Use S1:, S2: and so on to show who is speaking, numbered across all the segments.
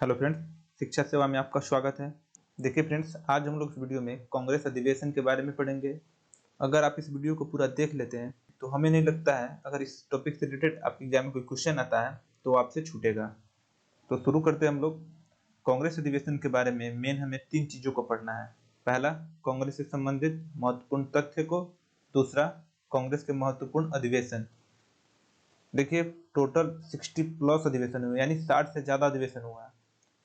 S1: Hello friends, शिक्षा सेवा में आपका स्वागत है। देखिए फ्रेंड्स, आज हम लोग इस वीडियो में कांग्रेस अधिवेशन के बारे में पढ़ेंगे। अगर आप इस वीडियो को पूरा देख लेते हैं तो हमें नहीं लगता है अगर इस टॉपिक से रिलेटेड आपके एग्जाम में कोई क्वेश्चन आता है तो आपसे छूटेगा। तो शुरू करते हैं हम लोग। कांग्रेस अधिवेशन के बारे में मेन हमें 3 चीज़ों को पढ़ना है। पहला, कांग्रेस से संबंधित महत्वपूर्ण तथ्य को। दूसरा, कांग्रेस के महत्वपूर्ण अधिवेशन। देखिए, टोटल 60 प्लस अधिवेशन हुए, यानी 60 से ज़्यादा अधिवेशन हुआ है।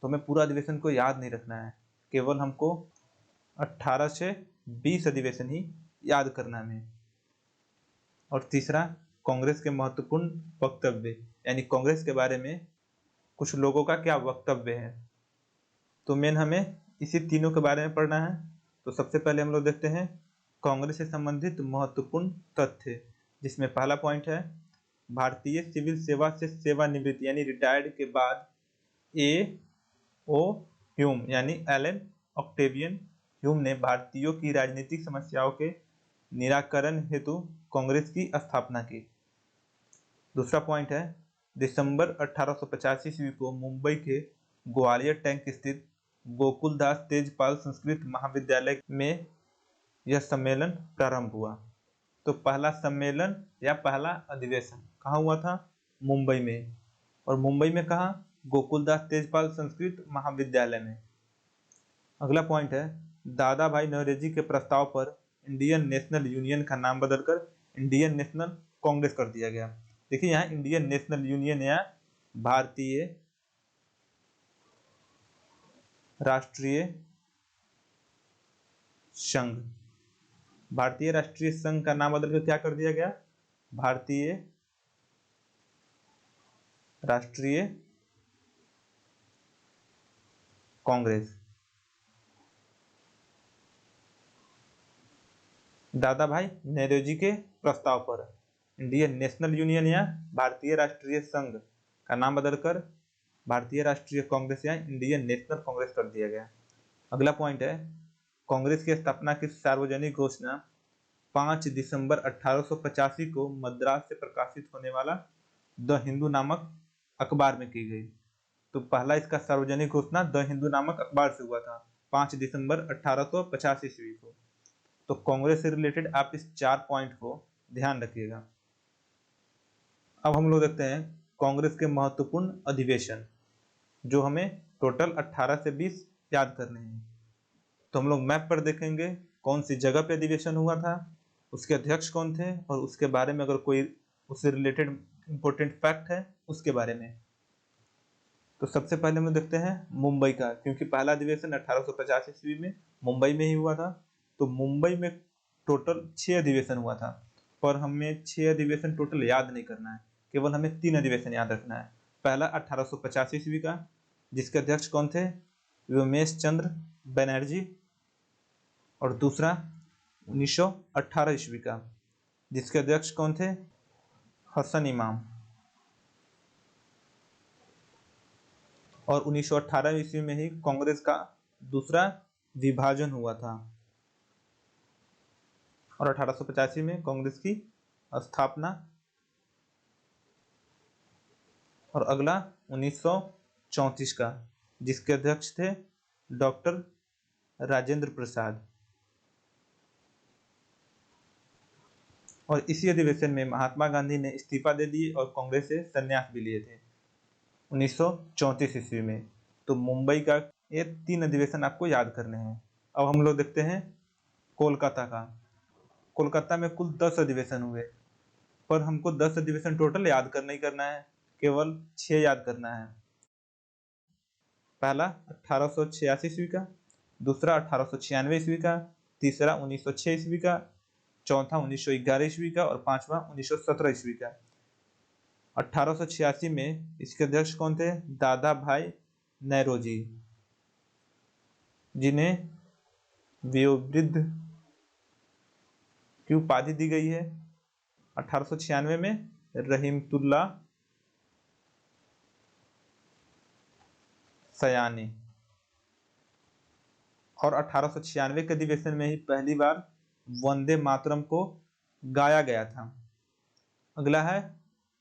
S1: तो हमें पूरा अधिवेशन को याद नहीं रखना है, केवल हमको 18 से 20 अधिवेशन ही याद करना है। और तीसरा, कांग्रेस के महत्वपूर्ण वक्तव्य, यानी कांग्रेस के बारे में कुछ लोगों का क्या वक्तव्य है। तो मेन हमें इसी तीनों के बारे में पढ़ना है। तो सबसे पहले हम लोग देखते हैं कांग्रेस से संबंधित महत्वपूर्ण तथ्य, जिसमें पहला पॉइंट है भारतीय सिविल सेवा से सेवानिवृत्ति यानी रिटायर्ड के बाद ए ओ ह्यूम यानी एलन ऑक्टेवियन ह्यूम ने भारतीयों की राजनीतिक समस्याओं के निराकरण हेतु कांग्रेस की स्थापना की। दूसरा पॉइंट है दिसंबर 1885 ईस्वी को मुंबई के ग्वालियर टैंक स्थित गोकुलदास तेजपाल संस्कृत महाविद्यालय में यह सम्मेलन प्रारंभ हुआ। तो पहला सम्मेलन या पहला अधिवेशन कहाँ हुआ था? मुंबई में। और मुंबई में कहाँ? गोकुलदास तेजपाल संस्कृत महाविद्यालय में। अगला पॉइंट है दादा भाई नौरोजी के प्रस्ताव पर इंडियन नेशनल यूनियन का नाम बदलकर इंडियन नेशनल कांग्रेस कर दिया गया। देखिए, यहाँ इंडियन नेशनल यूनियन या भारतीय राष्ट्रीय संघ, भारतीय राष्ट्रीय संघ का नाम बदलकर क्या कर दिया गया? भारतीय राष्ट्रीय कांग्रेस। दादा भाई नेरोजी के प्रस्ताव पर इंडियन नेशनल यूनियन या भारतीय राष्ट्रीय संघ का नाम बदलकर भारतीय राष्ट्रीय कांग्रेस या इंडियन नेशनल कांग्रेस कर दिया गया। अगला पॉइंट है कांग्रेस की स्थापना की सार्वजनिक घोषणा 5 दिसंबर 1885 को मद्रास से प्रकाशित होने वाला द हिंदू नामक अखबार में की गई। तो पहला इसका सार्वजनिक घोषणा द हिंदू नामक अखबार से हुआ था 5 दिसंबर 1885 ईस्वी को। तो कांग्रेस से रिलेटेड आप इस 4 पॉइंट को ध्यान रखिएगा। अब हम लोग देखते हैं कांग्रेस के महत्वपूर्ण अधिवेशन, जो हमें टोटल 18 से 20 याद करने हैं। तो हम लोग मैप पर देखेंगे कौन सी जगह पे अधिवेशन हुआ था, उसके अध्यक्ष कौन थे, और उसके बारे में अगर कोई उससे रिलेटेड इंपॉर्टेंट फैक्ट है उसके बारे में। तो सबसे पहले हम देखते हैं मुंबई का, क्योंकि पहला अधिवेशन 1850 ईस्वी में मुंबई में ही हुआ था। तो मुंबई में टोटल 6 अधिवेशन हुआ था, पर हमें 6 अधिवेशन टोटल याद नहीं करना है, केवल हमें 3 अधिवेशन याद रखना है। पहला 1850 ईस्वी का, जिसके अध्यक्ष कौन थे? व्योमेश चंद्र बनर्जी। और दूसरा 1918 ईस्वी का, जिसके अध्यक्ष कौन थे? हसन इमाम। और 1918 ईस्वी में ही कांग्रेस का दूसरा विभाजन हुआ था और 1885 में कांग्रेस की स्थापना। और अगला 1934 का, जिसके अध्यक्ष थे डॉक्टर राजेंद्र प्रसाद। और इसी अधिवेशन में महात्मा गांधी ने इस्तीफा दे दिए और कांग्रेस से संन्यास भी लिए थे 1934 ईस्वी में। तो मुंबई का ये 3 अधिवेशन आपको याद करने हैं। अब हम लोग देखते हैं कोलकाता का। कोलकाता में कुल 10 अधिवेशन हुए, पर हमको 10 अधिवेशन टोटल याद करना ही करना है, केवल 6 याद करना है। पहला 1886 ईस्वी का, दूसरा 1896 ईस्वी का, तीसरा 1906 ईस्वी का, चौथा 1911 ईस्वी का और पांचवा 1917 ईस्वी का। 1886 में इसके अध्यक्ष कौन थे? दादा भाई नौरोजी, जिन्हें वयोवृद्ध की उपाधि दी गई है। 1896 में रहीमतुल्ला सयानी। और 1896 के अधिवेशन में ही पहली बार वंदे मातरम को गाया गया था। अगला है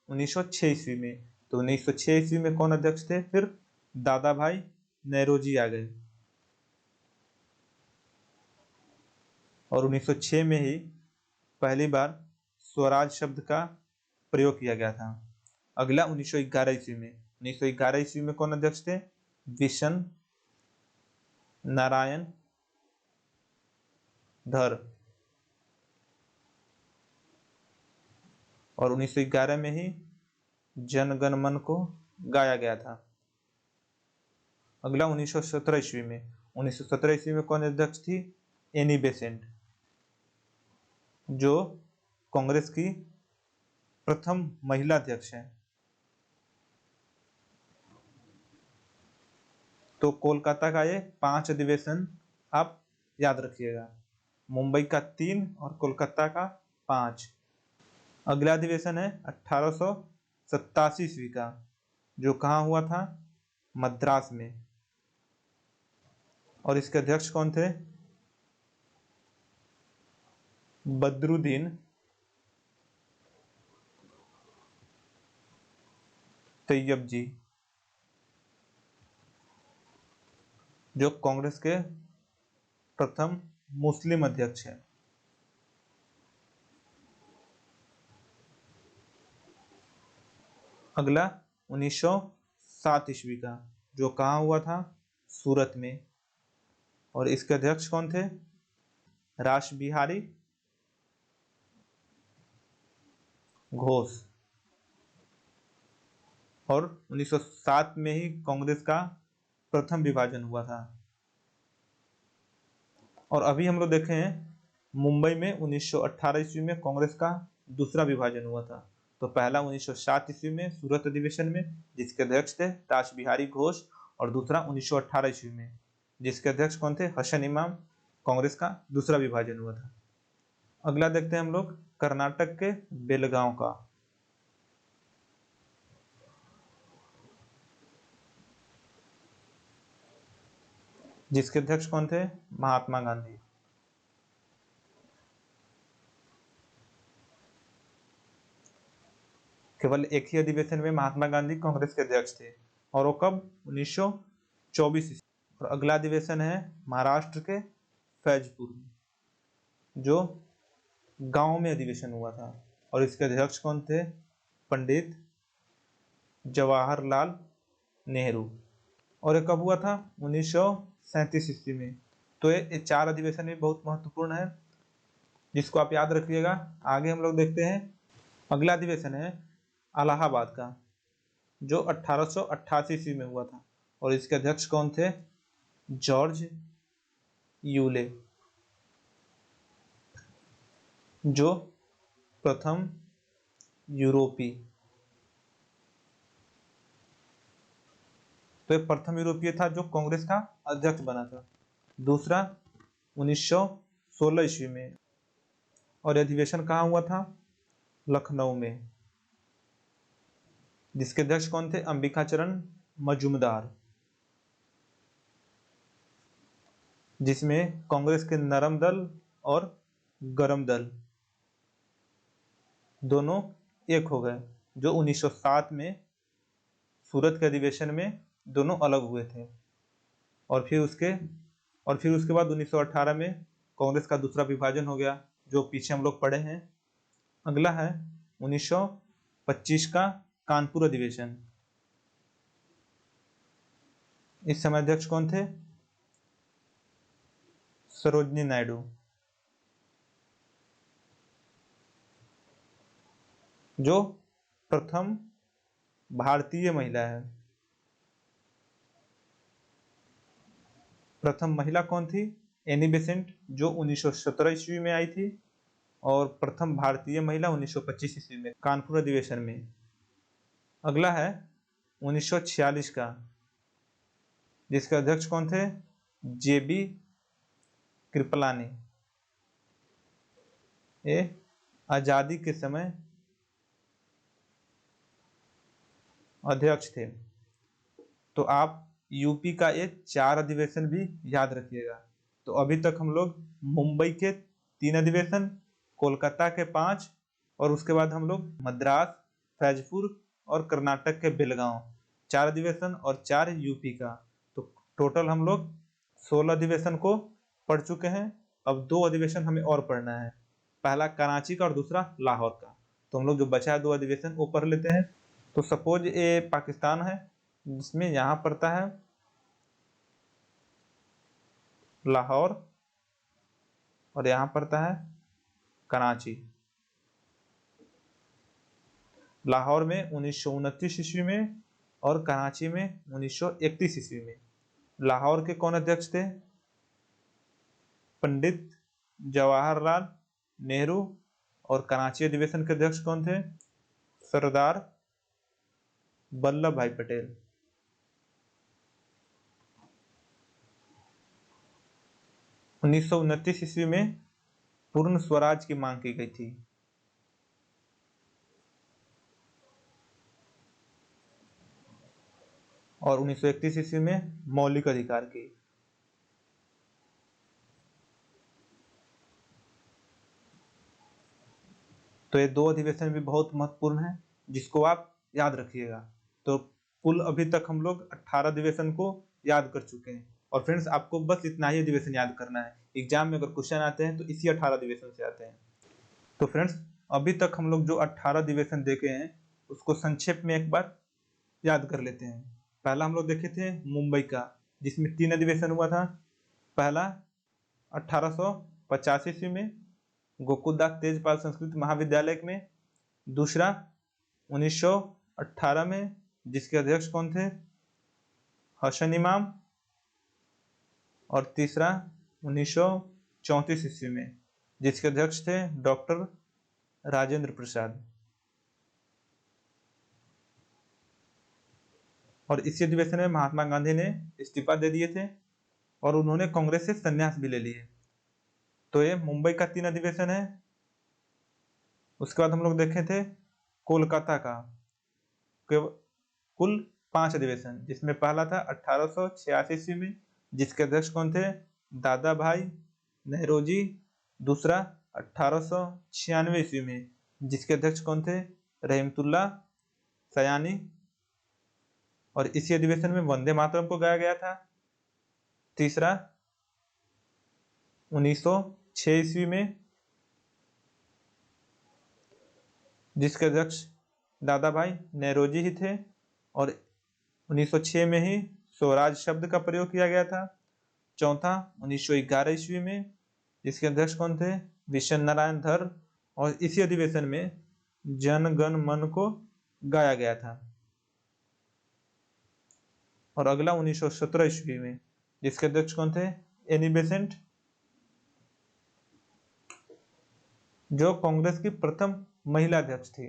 S1: 1906 ईस्वी में। तो 1906 ईस्वी में कौन अध्यक्ष थे? फिर दादा भाई नौरोजी आ गए और 1906 में ही पहली बार स्वराज शब्द का प्रयोग किया गया था। अगला 1911 ईस्वी में 1911 ईस्वी में कौन अध्यक्ष थे? विशन नारायण धर। और 1911 में ही जन गण मन को गाया गया था। अगला 1917 ईस्वी में 1917 ईस्वी में कौन अध्यक्ष थी? एनी बेसेंट, जो कांग्रेस की प्रथम महिला अध्यक्ष हैं। तो कोलकाता का ये 5 अधिवेशन आप याद रखिएगा, मुंबई का 3 और कोलकाता का 5। अगला अधिवेशन है 1887 ईस्वी का, जो कहाँ हुआ था? मद्रास में। और इसके अध्यक्ष कौन थे? बदरुद्दीन तैयब जी, जो कांग्रेस के प्रथम मुस्लिम अध्यक्ष हैं। अगला 1907 ईस्वी का, जो कहाँ हुआ था? सूरत में। और इसके अध्यक्ष कौन थे? रास बिहारी घोष। और 1907 में ही कांग्रेस का प्रथम विभाजन हुआ था। और अभी हम लोग देखे हैं मुंबई में 1918 ईस्वी में कांग्रेस का दूसरा विभाजन हुआ था। तो पहला 1907 ईस्वी में सूरत अधिवेशन में, जिसके अध्यक्ष थे रास बिहारी घोष, और दूसरा 1918 ईस्वी में, जिसके अध्यक्ष कौन थे? हसन इमाम। कांग्रेस का दूसरा विभाजन हुआ था। अगला देखते हैं हम लोग कर्नाटक के बेलगांव का। जिसके अध्यक्ष कौन थे? महात्मा गांधी। केवल एक ही अधिवेशन में महात्मा गांधी कांग्रेस के अध्यक्ष थे, और वो कब? 1924 ईस्वी। और अगला अधिवेशन है महाराष्ट्र के फैजपुर में, जो गांव में अधिवेशन हुआ था। और इसके अध्यक्ष कौन थे? पंडित जवाहरलाल नेहरू। और ये कब हुआ था? 1937 ईस्वी में। तो ये 4 अधिवेशन भी बहुत महत्वपूर्ण है, जिसको आप याद रखिएगा। आगे हम लोग देखते हैं अगला अधिवेशन है इलाहाबाद का, जो 1888 ईस्वी में हुआ था। और इसके अध्यक्ष कौन थे? जॉर्ज यूले, जो प्रथम यूरोपीय, तो ये प्रथम यूरोपीय था जो कांग्रेस का अध्यक्ष बना था। दूसरा 1916 ईस्वी में। और अधिवेशन कहाँ हुआ था? लखनऊ में। जिसके अध्यक्ष कौन थे? अंबिकाचरण मजूमदार, जिसमें कांग्रेस के नरम दल और गरम दल दोनों एक हो गए, जो 1907 में सूरत के अधिवेशन में दोनों अलग हुए थे। और फिर उसके बाद 1918 में कांग्रेस का दूसरा विभाजन हो गया, जो पीछे हम लोग पढ़े हैं। अगला है 1925 का कानपुर अधिवेशन। इस समय अध्यक्ष कौन थे? सरोजनी नायडू, जो प्रथम भारतीय महिला है। प्रथम महिला कौन थी? एनी बेसेंट, जो 1917 ईस्वी में आई थी। और प्रथम भारतीय महिला 1925 ईस्वी में कानपुर अधिवेशन में। अगला है 1946 का, जिसके अध्यक्ष कौन थे? जेबी कृपलानी। ये आजादी के समय अध्यक्ष थे। तो आप यूपी का ये 4 अधिवेशन भी याद रखिएगा। तो अभी तक हम लोग मुंबई के 3 अधिवेशन, कोलकाता के 5, और उसके बाद हम लोग मद्रास, फैजपुर और कर्नाटक के बेलगांव, 4 अधिवेशन और 4 यूपी का। तो टोटल हम लोग 16 अधिवेशन को पढ़ चुके हैं। अब 2 अधिवेशन हमें और पढ़ना है, पहला कराची का और दूसरा लाहौर का। तो हम लोग जो बचा है 2 अधिवेशन वो पढ़ लेते हैं। तो सपोज ये पाकिस्तान है, जिसमें यहाँ पड़ता है लाहौर और यहाँ पड़ता है कराची। लाहौर में 1929 ईस्वी में और कराची में 1931 ईस्वी में। लाहौर के कौन अध्यक्ष थे? पंडित जवाहरलाल नेहरू। और कराची अधिवेशन के अध्यक्ष कौन थे? सरदार वल्लभ भाई पटेल। 1929 ईस्वी में पूर्ण स्वराज की मांग की गई थी। और 1931 ईस्वी में मौलिक अधिकार की। तो ये 2 अधिवेशन भी बहुत महत्वपूर्ण है, जिसको आप याद रखिएगा। तो कुल अभी तक हम लोग 18 अधिवेशन को याद कर चुके हैं। और फ्रेंड्स, आपको बस इतना ही अधिवेशन याद करना है। एग्जाम में अगर क्वेश्चन आते हैं तो इसी 18 अधिवेशन से आते हैं। तो फ्रेंड्स, अभी तक हम लोग जो 18 अधिवेशन देखे हैं उसको संक्षेप में एक बार याद कर लेते हैं। पहला हम लोग देखे थे मुंबई का, जिसमें 3 अधिवेशन हुआ था। पहला 1885 ईस्वी में गोकुलदास तेजपाल संस्कृत महाविद्यालय में। दूसरा 1918 में, जिसके अध्यक्ष कौन थे? हसन इमाम। और तीसरा 1934 ईस्वी में, जिसके अध्यक्ष थे डॉक्टर राजेंद्र प्रसाद। और इसी अधिवेशन में महात्मा गांधी ने इस्तीफा दे दिए थे और उन्होंने कांग्रेस से संन्यास भी ले लिए। तो ये मुंबई का 3 अधिवेशन है। उसके बाद हम लोग देखे थे कोलकाता का कुल 5 अधिवेशन, जिसमें पहला था 1886 ईस्वी में, जिसके अध्यक्ष कौन थे? दादा भाई नेहरूजी। दूसरा 1896 ईस्वी में, जिसके अध्यक्ष कौन थे? रहमतुल्लाह सयानी। और इसी अधिवेशन में वंदे मातरम को गाया गया था। तीसरा 1906 ईस्वी में, जिसके अध्यक्ष दादा भाई नेहरूजी ही थे। और 1906 में ही स्वराज शब्द का प्रयोग किया गया था। चौथा 1911 ईस्वी में, जिसके अध्यक्ष कौन थे? विशन नारायण धर। और इसी अधिवेशन में जन गण मन को गाया गया था। और अगला 1917 ईस्वी में, जिसके अध्यक्ष कौन थे? एनी बेसेंट, जो कांग्रेस की प्रथम महिला अध्यक्ष थी।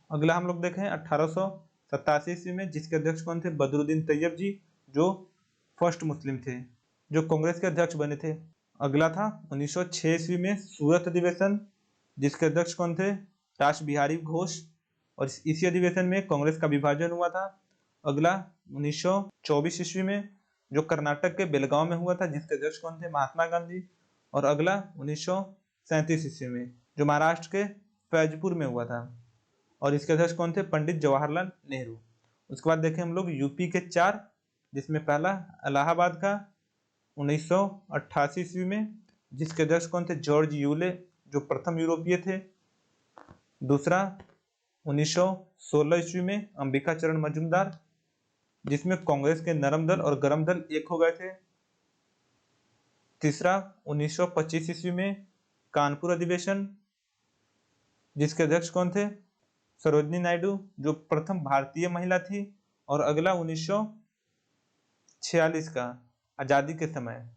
S1: अगला हम लोग देखें 1887 ईस्वी में, जिसके अध्यक्ष कौन थे? बदरुद्दीन तैयब जी, जो फर्स्ट मुस्लिम थे जो कांग्रेस के अध्यक्ष बने थे। अगला था 1906 ईस्वी में सूरत अधिवेशन, जिसके अध्यक्ष कौन थे? रास बिहारी घोष। और इसी अधिवेशन में कांग्रेस का विभाजन हुआ था। अगला 1924 ईस्वी में, जो कर्नाटक के बेलगांव में हुआ था, जिसके अध्यक्ष कौन थे? महात्मा गांधी। और अगला 1937 ईस्वी में, जो महाराष्ट्र के फैजपुर में हुआ था, और इसके अध्यक्ष कौन थे? पंडित जवाहरलाल नेहरू। उसके बाद देखें हम लोग यूपी के 4, जिसमें पहला इलाहाबाद का 1988 ईस्वी में, जिसके अध्यक्ष कौन थे? जॉर्ज यूले, जो प्रथम यूरोपीय थे। दूसरा 1916 ईस्वी में अंबिका चरण मजूमदार, जिसमें कांग्रेस के नरम दल और गरम दल एक हो गए थे। तीसरा 1925 ईस्वी में कानपुर अधिवेशन, जिसके अध्यक्ष कौन थे? सरोजनी नायडू, जो प्रथम भारतीय महिला थी। और अगला 1946 का आजादी के समय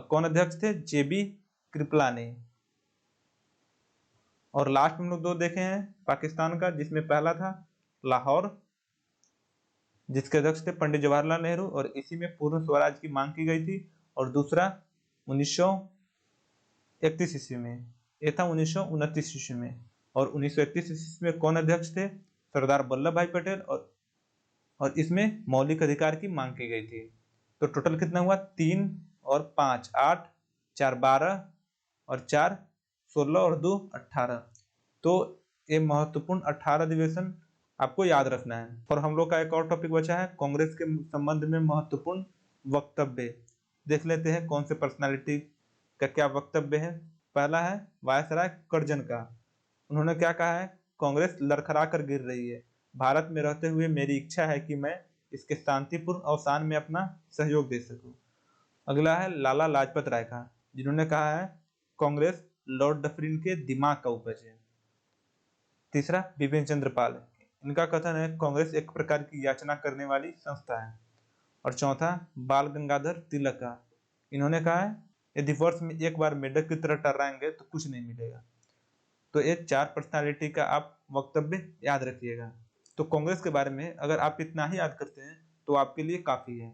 S1: कौन अध्यक्ष थे? जेबी कृपलानी। और लास्ट में हम लोग 2 देखे हैं पाकिस्तान का, जिसमें पहला था लाहौर, जिसके अध्यक्ष थे पंडित जवाहरलाल नेहरू, और इसी में पूर्ण स्वराज की मांग की गई थी। और दूसरा 1931 ईस्वी में, ये था 1929 ईस्वी में। और 1931 ईस्वी में कौन अध्यक्ष थे? सरदार वल्लभ भाई पटेल। और इसमें मौलिक अधिकार की मांग की गई थी। तो टोटल कितना हुआ? 3 और 5 8, 4 12, और 4 16, और 2 18। तो ये महत्वपूर्ण 18 अधिवेशन आपको याद रखना है। और हम लोग का एक और टॉपिक बचा है कांग्रेस के संबंध में महत्वपूर्ण वक्तव्य। देख लेते हैं कौन से पर्सनालिटी का क्या वक्तव्य है। पहला है वायसराय कर्जन का। उन्होंने क्या कहा है, कांग्रेस लड़खड़ा कर गिर रही है। भारत में रहते हुए मेरी इच्छा है कि मैं इसके शांतिपूर्ण अवसान में अपना सहयोग दे सकूं। अगला है लाला लाजपत राय का, जिन्होंने कहा है कांग्रेस लॉर्ड डफरिन के दिमाग का उपज है। तीसरा बिपिन चंद्र पाल, इनका कथन है कांग्रेस एक प्रकार की याचना करने वाली संस्था है। और चौथा बाल गंगाधर तिलक का, इन्होंने कहा है यदि वर्ष में एक बार मेढक की तरह टर्राएंगे तो कुछ नहीं मिलेगा। तो ये 4 पर्सनालिटी का आप वक्तव्य याद रखिएगा। तो कांग्रेस के बारे में अगर आप इतना ही याद करते हैं तो आपके लिए काफ़ी है।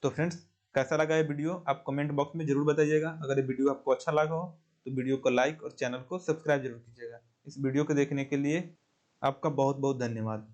S1: तो फ्रेंड्स, कैसा लगा ये वीडियो आप कमेंट बॉक्स में जरूर बताइएगा। अगर ये वीडियो आपको अच्छा लगा हो तो वीडियो को लाइक और चैनल को सब्सक्राइब जरूर कीजिएगा। इस वीडियो को देखने के लिए आपका बहुत बहुत धन्यवाद।